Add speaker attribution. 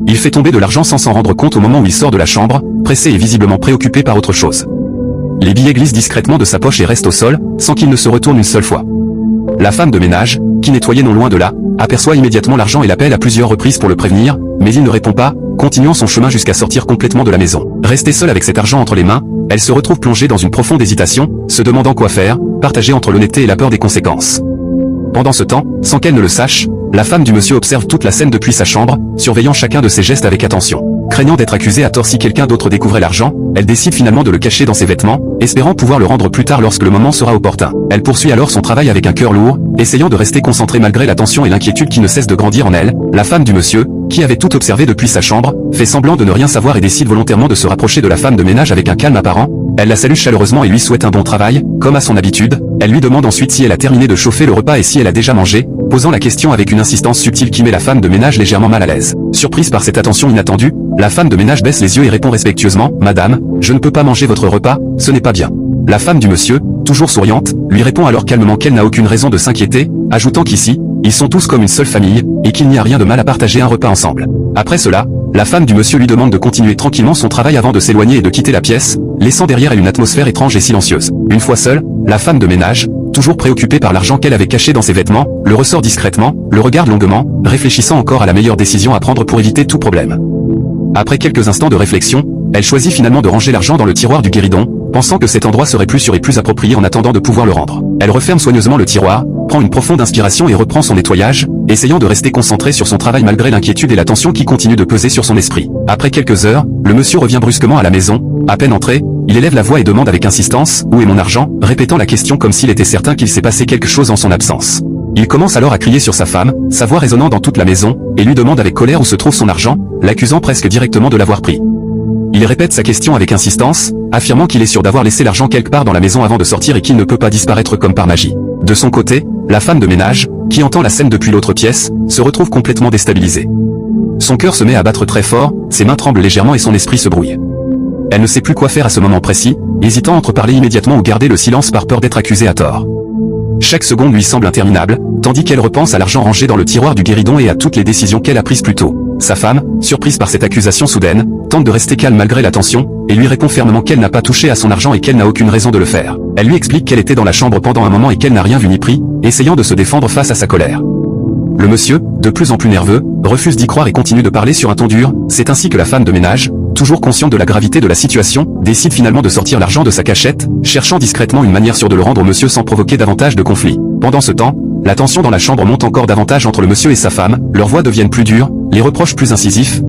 Speaker 1: Il fait tomber de l'argent sans s'en rendre compte au moment où il sort de la chambre, pressé et visiblement préoccupé par autre chose. Les billets glissent discrètement de sa poche et restent au sol, sans qu'il ne se retourne une seule fois. La femme de ménage, qui nettoyait non loin de là, aperçoit immédiatement l'argent et l'appelle à plusieurs reprises pour le prévenir, mais il ne répond pas, continuant son chemin jusqu'à sortir complètement de la maison. Restée seule avec cet argent entre les mains, elle se retrouve plongée dans une profonde hésitation, se demandant quoi faire, partagée entre l'honnêteté et la peur des conséquences. Pendant ce temps, sans qu'elle ne le sache, la femme du monsieur observe toute la scène depuis sa chambre, surveillant chacun de ses gestes avec attention. Craignant d'être accusée à tort si quelqu'un d'autre découvrait l'argent, elle décide finalement de le cacher dans ses vêtements, espérant pouvoir le rendre plus tard lorsque le moment sera opportun. Elle poursuit alors son travail avec un cœur lourd, essayant de rester concentrée malgré la tension et l'inquiétude qui ne cessent de grandir en elle. La femme du monsieur, qui avait tout observé depuis sa chambre, fait semblant de ne rien savoir et décide volontairement de se rapprocher de la femme de ménage avec un calme apparent. Elle la salue chaleureusement et lui souhaite un bon travail, comme à son habitude. Elle lui demande ensuite si elle a terminé de chauffer le repas et si elle a déjà mangé, posant la question avec une insistance subtile qui met la femme de ménage légèrement mal à l'aise. Surprise par cette attention inattendue, la femme de ménage baisse les yeux et répond respectueusement « Madame, je ne peux pas manger votre repas, ce n'est pas bien ». La femme du monsieur, toujours souriante, lui répond alors calmement qu'elle n'a aucune raison de s'inquiéter, ajoutant qu'ici, ils sont tous comme une seule famille, et qu'il n'y a rien de mal à partager un repas ensemble. Après cela, la femme du monsieur lui demande de continuer tranquillement son travail avant de s'éloigner et de quitter la pièce, laissant derrière elle une atmosphère étrange et silencieuse. Une fois seule, la femme de ménage, toujours préoccupée par l'argent qu'elle avait caché dans ses vêtements, le ressort discrètement, le regarde longuement, réfléchissant encore à la meilleure décision à prendre pour éviter tout problème. Après quelques instants de réflexion, elle choisit finalement de ranger l'argent dans le tiroir du guéridon, pensant que cet endroit serait plus sûr et plus approprié en attendant de pouvoir le rendre. Elle referme soigneusement le tiroir, prend une profonde inspiration et reprend son nettoyage, essayant de rester concentrée sur son travail malgré l'inquiétude et la tension qui continue de peser sur son esprit. Après quelques heures, le monsieur revient brusquement à la maison. À peine entré, il élève la voix et demande avec insistance « Où est mon argent ?», répétant la question comme s'il était certain qu'il s'est passé quelque chose en son absence. Il commence alors à crier sur sa femme, sa voix résonnant dans toute la maison, et lui demande avec colère où se trouve son argent, l'accusant presque directement de l'avoir pris. Il répète sa question avec insistance, affirmant qu'il est sûr d'avoir laissé l'argent quelque part dans la maison avant de sortir et qu'il ne peut pas disparaître comme par magie. De son côté, la femme de ménage, qui entend la scène depuis l'autre pièce, se retrouve complètement déstabilisée. Son cœur se met à battre très fort, ses mains tremblent légèrement et son esprit se brouille. Elle ne sait plus quoi faire à ce moment précis, hésitant entre parler immédiatement ou garder le silence par peur d'être accusée à tort. Chaque seconde lui semble interminable, tandis qu'elle repense à l'argent rangé dans le tiroir du guéridon et à toutes les décisions qu'elle a prises plus tôt. Sa femme, surprise par cette accusation soudaine, tente de rester calme malgré la tension, et lui répond fermement qu'elle n'a pas touché à son argent et qu'elle n'a aucune raison de le faire. Elle lui explique qu'elle était dans la chambre pendant un moment et qu'elle n'a rien vu ni pris, essayant de se défendre face à sa colère. Le monsieur, de plus en plus nerveux, refuse d'y croire et continue de parler sur un ton dur. C'est ainsi que la femme de ménage, toujours consciente de la gravité de la situation, décide finalement de sortir l'argent de sa cachette, cherchant discrètement une manière sûre de le rendre au monsieur sans provoquer davantage de conflits. Pendant ce temps, la tension dans la chambre monte encore davantage entre le monsieur et sa femme, leurs voix deviennent plus dures, les reproches plus incisifs.